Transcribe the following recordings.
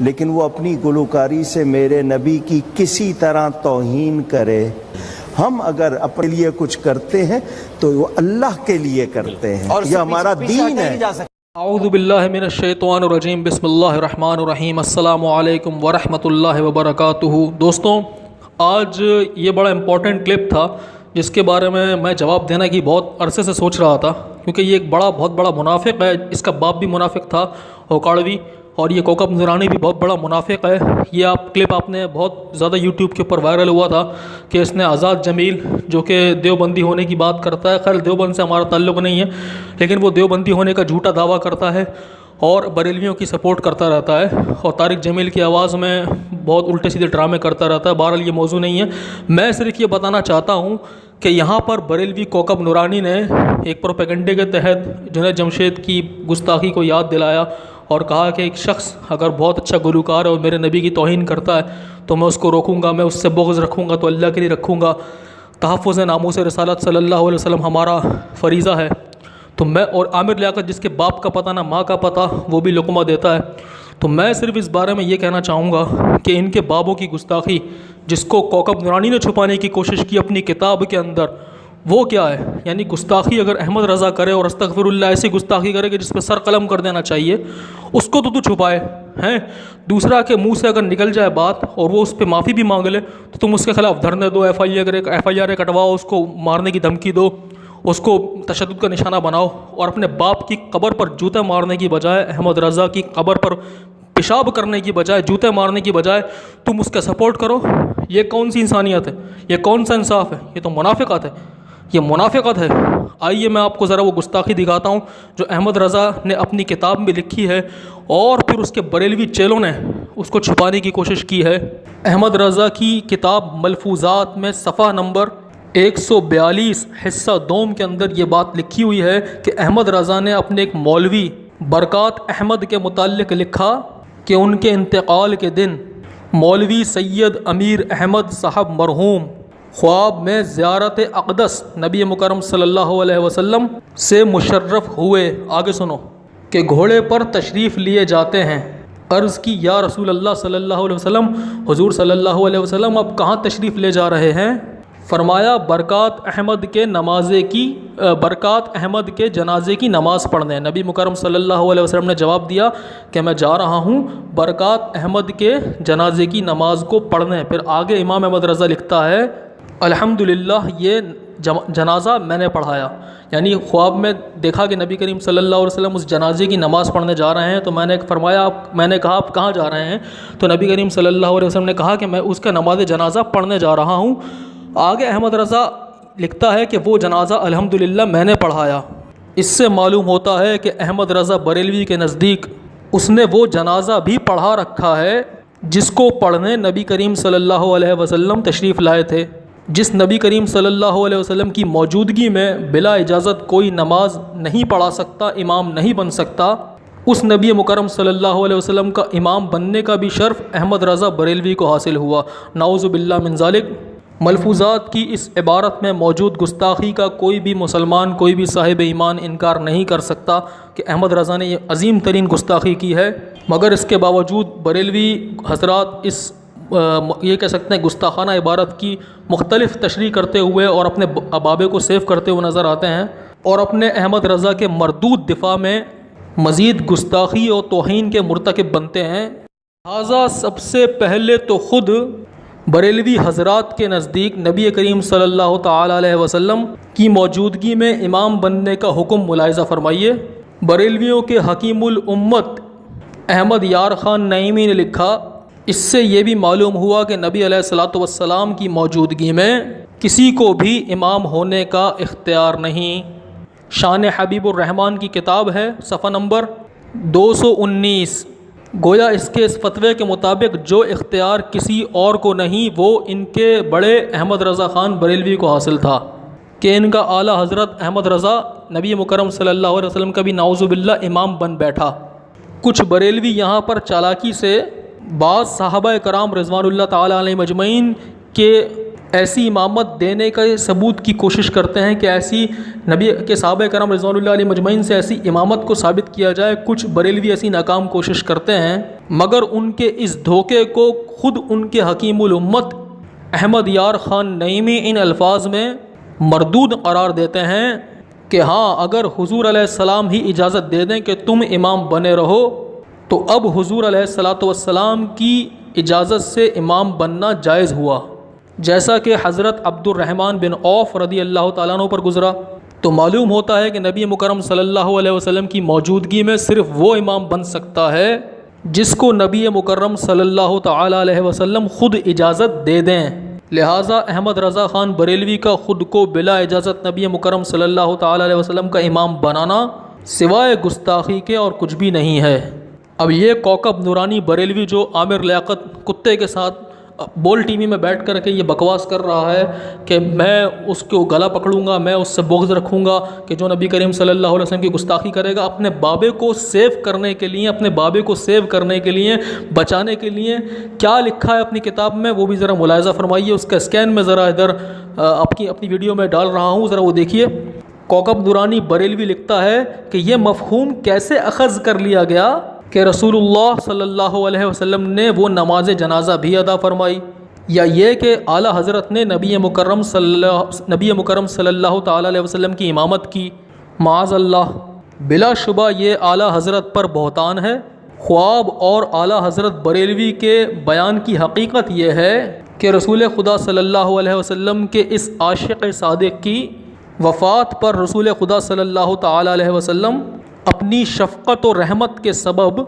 लेकिन वो अपनी गुलकारी से मेरे नबी की किसी तरह तौहीन करे। हम अगर अपने लिए कुछ करते हैं तो वो अल्लाह के लिए करते हैं, और यह हमारा दीन है। औज़ु बिल्लाहि मिनश शैतानिर रजीम, बिस्मिल्लाहिर रहमानिर रहीम, अस्सलामु अलैकुम व रहमतुल्लाहि व बरकातुहू। दोस्तों, आज ये बड़ा इम्पोर्टेंट क्लिप था जिसके बारे में मैं जवाब देने की बहुत अरसे से सोच रहा था, क्योंकि ये एक बहुत बड़ा मुनाफिक है। इसका बाप भी मुनाफिक था, होकाड़वी, और ये कोकब नुरानी भी बहुत बड़ा मुनाफिक है। ये क्लिप आपने बहुत ज़्यादा यूट्यूब के ऊपर वायरल हुआ था कि इसने आज़ाद जमील, जो कि देवबंदी होने की बात करता है, खैर देवबंद से हमारा ताल्लुक़ नहीं है, लेकिन वो देवबंदी होने का झूठा दावा करता है और बरेलवियों की सपोर्ट करता रहता है, और तारिक जमील की आवाज़ में बहुत उल्टे सीधे ड्रामे करता रहता है। बहरहाल ये मौजू नहीं है। मैं सिर्फ ये बताना चाहता हूँ कि यहाँ पर बरेलवी कोकब नुरानी ने एक प्रोपेगेंडे के तहत जुनैद जमशेद की गुस्ताखी को याद दिलाया और कहा कि एक शख्स अगर बहुत अच्छा गुलकार है और मेरे नबी की तौहीन करता है तो मैं उसको रोकूंगा, मैं उससे बुग़्ज़ रखूँगा तो अल्लाह के लिए रखूँगा। तहफ़्फ़ुज़ नामूस रिसालत सल्लल्लाहु अलैहि वसल्लम हमारा फ़रीज़ा है। तो मैं और आमिर लियाकत, जिसके बाप का पता ना माँ का पता, वो भी लुक़मा देता है। तो मैं सिर्फ इस बारे में ये कहना चाहूँगा कि इनके बाबों की गुस्ताखी, जिसको कोकब नुरानी ने छुपाने की कोशिश की अपनी किताब के अंदर, वो क्या है? यानी गुस्ताखी अगर अहमद रज़ा करे और अस्तग़फ़िरुल्लाह ऐसी गुस्ताखी करे कि जिस पर सर कलम कर देना चाहिए, उसको तो तू छुपाए हैं। दूसरा के मुंह से अगर निकल जाए बात और वो उस पर माफ़ी भी मांग ले तो तुम उसके खिलाफ धरने दो, FIR कटवाओ, उसको मारने की धमकी दो, उसको तशद्दुद का निशाना बनाओ, और अपने बाप की कब्र पर जूते मारने की बजाय, अहमद रज़ा की कब्र पर पेशाब करने की बजाय, जूते मारने की बजाय तुम उसका सपोर्ट करो। ये कौन सी इंसानियत है? ये कौन सा इंसाफ है? ये तो मुनाफिकत है, ये मुनाफिकत है। आइए मैं आपको ज़रा वो गुस्ताखी दिखाता हूँ जो अहमद रज़ा ने अपनी किताब में लिखी है और फिर उसके बरेलवी चेलों ने उसको छुपाने की कोशिश की है। अहमद रज़ा की किताब मलफूज़ात में सफ़ा नंबर 142 हिस्सा दोम के अंदर ये बात लिखी हुई है कि अहमद रज़ा ने अपने एक मौलवी बरक़ात अहमद के मुताल्लिक़ लिखा कि उनके इंतकाल के दिन मौलवी सैयद अमीर अहमद साहब मरहूम ख्वाब में ज़ियारत अक़दस नबी मुकरम सल्लल्लाहु अलैहि वसल्लम से मुशर्रफ हुए। आगे सुनो कि घोड़े पर तशरीफ़ लिए जाते हैं। अर्ज़ की, या रसूल अल्लाह सल्लल्लाहु अलैहि वसल्लम, हुज़ूर सल्लल्लाहु अलैहि वसल्लम अब कहाँ तशरीफ़ ले जा रहे हैं? फरमाया, बरक़ात अहमद के जनाजे की नमाज़ पढ़ने। नबी मुकरम सल्लल्लाहु अलैहि वसल्लम ने जवाब दिया कि मैं जा रहा हूँ बरक़ात अहमद के जनाजे की नमाज़ को पढ़ने। फिर आगे इमाम अहमद रज़ा लिखता है, अल्हम्दुलिल्लाह ये जनाजा मैंने पढ़ाया। यानी ख्वाब में देखा कि नबी करीम सल्लल्लाहु अलैहि वसल्लम उस जनाजे की नमाज़ पढ़ने जा रहे हैं। तो मैंने कहा आप कहाँ जा रहे हैं? तो नबी करीम सल्लल्लाहु अलैहि वसल्लम ने कहा कि मैं उसका नमाज जनाजा पढ़ने जा रहा हूँ। आगे अहमद रज़ा लिखता है कि वो जनाजा अल्हम्दुलिल्लाह मैंने पढ़ाया। इससे मालूम होता है कि अहमद रज़ा बरेलवी के नज़दीक उसने वो जनाजा भी पढ़ा रखा है जिसको पढ़ने नबी करीम सल्लल्लाहु अलैहि वसल्लम तशरीफ़ लाए थे। जिस नबी करीम सल्लल्लाहु अलैहि वसल्लम की मौजूदगी में बिला इजाज़त कोई नमाज नहीं पढ़ा सकता, इमाम नहीं बन सकता, उस नबी मुकरम सल्लल्लाहु अलैहि वसल्लम का इमाम बनने का भी शर्फ़ अहमद रज़ा बरेलवी को हासिल हुआ। नाउज़ु बिल्लाह मिन ज़ालिक। मलफूज़ात की इस इबारत में मौजूद गुस्ताखी का कोई भी मुसलमान, कोई भी साहिब ईमान इनकार नहीं कर सकता कि अहमद रज़ा ने ये अजीम तरीन गुस्ताखी की है। मगर इसके बावजूद बरेलवी हज़रात इस ये कह सकते हैं गुस्ताखाना इबारत की मुख्तलिफ़ तशरीह करते हुए और अपने अबाबे को सेव करते हुए नज़र आते हैं, और अपने अहमद रज़ा के मरदूद दिफा में मज़ीद गुस्ताखी और तौहीन के मुर्तकिब बनते हैं। लिहाजा सबसे पहले तो ख़ुद बरेलवी हज़रात के नज़दीक नबी करीम सल्लल्लाहु ताला अलैहि वसल्लम की मौजूदगी में इमाम बनने का हुक्म मुलाहिज़ा फरमाइए। बरेलवियों के हकीमुल उम्मत अहमद यार ख़ान नईमी ने लिखा, इससे ये भी मालूम हुआ कि नबी अलैहिस्सलातु वस्सलाम की मौजूदगी में किसी को भी इमाम होने का इख्तियार नहीं। शान हबीबुर रहमान की किताब है, सफ़ा नंबर 219। गोया इसके इस फतवे के मुताबिक जो इख्तियार किसी और को नहीं वो इनके बड़े अहमद रज़ा ख़ान बरेलवी को हासिल था कि इनका आला हज़रत अहमद रज़ा नबी मुकरम सल्लल्लाहु अलैहि वसल्लम का भी नाउज़ु बिल्लाह इमाम बन बैठा। कुछ बरेलवी यहाँ पर चालाकी से बाज़ सहाबा कराम रिज़वानुल्लाह ताला अलैहिम अजमईन के ऐसी इमामत देने का सबूत की कोशिश करते हैं कि ऐसी नबी के सहाबा करम रिज़वानुल्लाह अलैहिम मजमईन से ऐसी इमामत को साबित किया जाए। कुछ बरेलवी ऐसी नाकाम कोशिश करते हैं, मगर उनके इस धोखे को खुद उनके हकीमुल उम्मत अहमद यार ख़ान नईमी इन अल्फाज में मरदूद करार देते हैं कि हाँ, अगर हुज़ूर अलैहिस्सलाम ही इजाज़त दे दें कि तुम इमाम बने रहो, तो अब हुज़ूर अलैहिस्सलाम की इजाज़त से इमाम बनना जायज़ हुआ। जैसा कि हज़रत अब्दुर्रहमान बिन औफ़ रदी अल्लाह ताला अन्हु पर गुज़रा, तो मालूम होता है कि नबी मुकरम सल्लल्लाहु अलैहि वसल्लम की मौजूदगी में सिर्फ़ वो इमाम बन सकता है जिसको नबी मुकरम सल्लल्लाहु ताला अलैहि वसल्लम ख़ुद इजाज़त दे दें। लिहाजा अहमद रज़ा ख़ान बरेलवी का ख़ुद को बिला इजाज़त नबी मुकरम सल्लल्लाहु ताला अलैहि वसल्लम का इमाम बनाना सिवाय गुस्ताखी के और कुछ भी नहीं है। अब ये कौकब नूरानी बरेलवी जो आमिर लियाकत कुत्ते के साथ बोल टीवी में बैठ कर के ये बकवास कर रहा है कि मैं उसको गला पकड़ूंगा, मैं उससे बुग़्ज़ रखूंगा कि जो नबी करीम सल्लल्लाहु अलैहि वसल्लम की गुस्ताखी करेगा, अपने बाबे को सेव करने के लिए, अपने बाबे को सेव करने के लिए, बचाने के लिए क्या लिखा है अपनी किताब में, वो भी ज़रा मुलाहिज़ा फरमाइए। उसका स्कैन में ज़रा इधर अपनी वीडियो में डाल रहा हूँ, ज़रा वो देखिए। कौकब नूरानी बरेलवी लिखता है कि यह मफ़हूम कैसे अख़ज़ कर लिया गया कि रसूलुल्लाह सल्लल्लाहु अलैहि वसल्लम ने वो नमाज जनाजा भी अदा फरमाई, या ये कि आला हज़रत ने नबी मुकर्रम सल्लल्लाहु ताला अलैहि वसल्लम की इमामत की। माअज़ल्लाह, बिलाशुबा ये आला हज़रत पर बहतान है। ख्वाब और आला हज़रत बरेलवी के बयान की हकीकत ये है कि रसूल खुदा सल्लल्लाहु अलैहि वसल्लम के इस आशिक़ सादिक़ की वफ़ात पर रसूल खुदा सल्लल्लाहु ताला अलैहि वसल्लम अपनी शफ़क़त और रहमत के सबब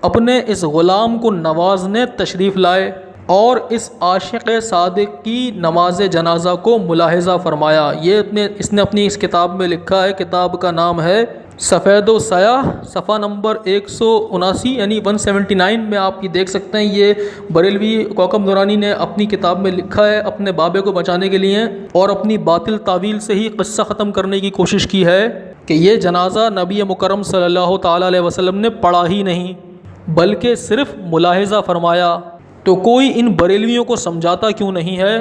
अपने इस ग़ुलाम को नवाजने तशरीफ़ लाए और इस आशिक़ सादिक़ की नमाज जनाजा को मुलाहिज़ा फ़रमाया। ये इसने अपनी इस किताब में लिखा है। किताब का नाम है सफ़ेदो सयाह, सफ़ा नंबर 179 यानी 179 में आप ये देख सकते हैं। ये बरेलवी कौकब नूरानी ने अपनी किताब में लिखा है अपने बाबे को बचाने के लिए, और अपनी बातिल तावील से ही क़िस्सा ख़त्म करने की कोशिश की है कि ये जनाजा नबी मुकरम सल्लल्लाहु ताला अलैहि वसल्लम ने पढ़ा ही नहीं बल्कि सिर्फ़ मुलाहिज़ा फ़रमाया। तो कोई इन बरेलवियों को समझाता क्यों नहीं है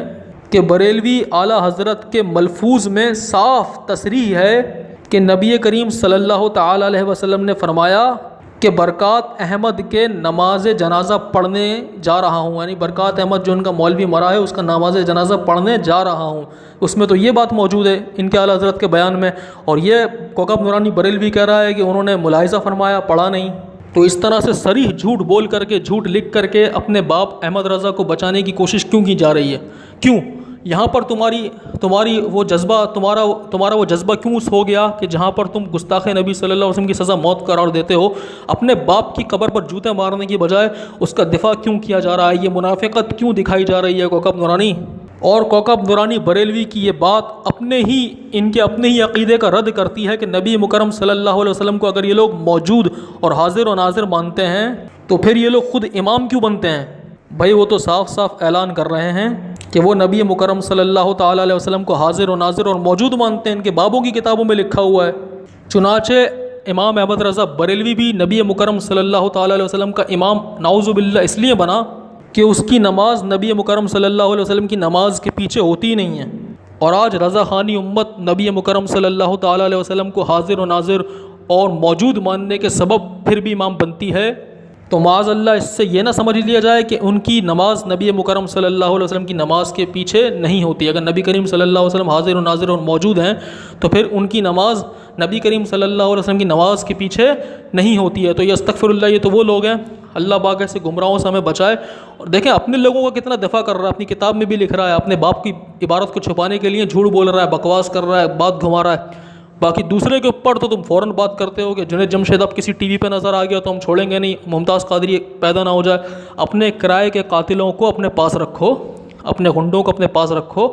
कि बरेलवी आला हज़रत के मलफूज़ में साफ़ तसरीह है कि नबी करीम सल्लल्लाहु ताला अलैहि वसल्लम ने फ़रमाया कि बरक़ात अहमद के नमाज जनाजा पढ़ने जा रहा हूँ, यानी बरक़ात अहमद जो उनका मौलवी मरा है उसका नमाज जनाजा पढ़ने जा रहा हूँ। उसमें तो ये बात मौजूद है इनके आला हज़रत के बयान में, और ये कौकब नूरानी बरेलवी कह रहा है कि उन्होंने मुलाहिज़ा फ़रमाया, पढ़ा नहीं। तो इस तरह से सरीह झूठ बोल करके, झूठ लिख करके अपने बाप अहमद रज़ा को बचाने की कोशिश क्यों की जा रही है? क्यों यहाँ पर तुम्हारी वो जज्बा, तुम्हारा वो जज्बा क्यों हो गया कि जहाँ पर तुम गुस्ताख़ नबी सल्लल्लाहु अलैहि वसल्लम की सज़ा मौत करार देते हो, अपने बाप की कब्र पर जूते मारने की बजाय उसका दिफा क्यों किया जा रहा है? ये मुनाफ़िक़त क्यों दिखाई जा रही है कौकब नूरानी? और कौकब नूरानी बरेलवी की ये बात इनके अपने ही अक़ीदे का रद्द करती है कि नबी मुकरम सल्लल्लाहु अलैहि वसल्लम को अगर ये लोग मौजूद और हाजिर और नाजिर मानते हैं तो फिर ये लोग ख़ुद इमाम क्यों बनते हैं? भाई वो तो साफ़ साफ़ ऐलान कर रहे हैं कि वो नबी मुकरम सल्लल्लाहु ताला अलैहि वसल्लम को हाजिर और नाजिर और मौजूद मानते हैं। इनके बाबों की किताबों में लिखा हुआ है। चुनाचे इमाम अहमद रज़ा बरेलवी भी नबी मुकरम सल्लल्लाहु ताला अलैहि वसल्लम का इमाम नाउज़ुबिल्लाह इसलिए बना कि उसकी नमाज नबी मुकरम सल्लल्लाहु अलैहि वसल्लम की नमाज के पीछे होती ही नहीं है। और आज रज़ा ख़ानी उम्मत नबी मुकरम सल्लल्लाहु ताला अलैहि वसल्लम को हाजिर और नाजिर और मौजूद मानने के सबब फिर भी इमाम बनती है। तो माअज़ल्लाह इससे ये ना समझ लिया जाए कि उनकी नमाज नबी मुकरम सल्लल्लाहु अलैहि वसल्लम की नमाज के पीछे नहीं होती। अगर नबी करीम सल्लल्लाहु अलैहि वसल्लम हाजिर और नाजिर और मौजूद हैं तो फिर उनकी नमाज नबी करीम सल्लल्लाहु अलैहि वसल्लम की नमाज के पीछे नहीं होती है। तो ये अस्तग़फ़िरुल्लाह, ये तो वो लोग हैं, अल्लाह पाक ऐसे गुमराहों से हमें बचाए। और देखें अपने लोगों का कितना दिफा कर रहा है, अपनी किताब में भी लिख रहा है, अपने बाप की इबारत को छुपाने के लिए झूठ बोल रहा है, बकवास कर रहा है, बात घुमा रहा है। बाकी दूसरे के ऊपर तो तुम फ़ौरन बात करते हो कि जुनैद जमशेद अब किसी टीवी पे नज़र आ गया तो हम छोड़ेंगे नहीं, मुमताज़ कादरी पैदा ना हो जाए। अपने किराए के कातिलों को अपने पास रखो, अपने गुंडों को अपने पास रखो,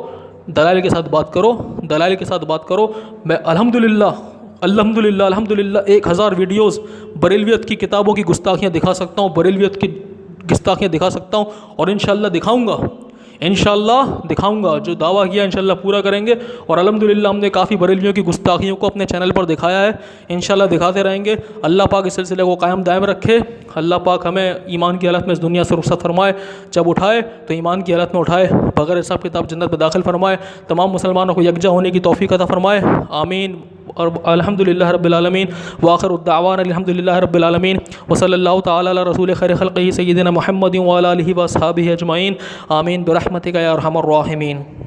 दलाइल के साथ बात करो, दलाइल के साथ बात करो। मैं अल्हम्दुलिल्लाह 1000 वीडियोज़ बरेलवियत की किताबों की गुस्ताखियाँ दिखा सकता हूँ, बरेलवियत की गुस्ताखियाँ दिखा सकता हूँ, और इंशाअल्लाह दिखाऊँगा। इंशाअल्लाह दिखाऊंगा, जो दावा किया इंशाअल्लाह पूरा करेंगे। और अल्हम्दुलिल्लाह हमने काफ़ी बरेलियों की गुस्ताखियों को अपने चैनल पर दिखाया है, इंशाअल्लाह दिखाते रहेंगे। अल्लाह पाक इस सिलसिले को कायम दायम रखे। अल्लाह पाक हमें ईमान की हालत में इस दुनिया से रुखसत फरमाए, जब उठाए तो ईमान की हालत में उठाए, बगैर हिसाब किताब जन्नत में दाखिल फरमाए, तमाम मुसलमानों को यकजा होने की तौफीक अता फरमाए, आमीन। और अल्हम्दुलिल्लाह रब्बिल आलमीन व आखिरु दावाना अल्हम्दुलिल्लाह रब्बिल आलमीन व सल्लल्लाहु तआला अला रसूल खैर खल्क़िही सय्यिदिना मुहम्मदिन व अला आलिहि व अस्हाबिहि अजमईन, आमीन बिरहमतिका या अरहमर राहिमीन।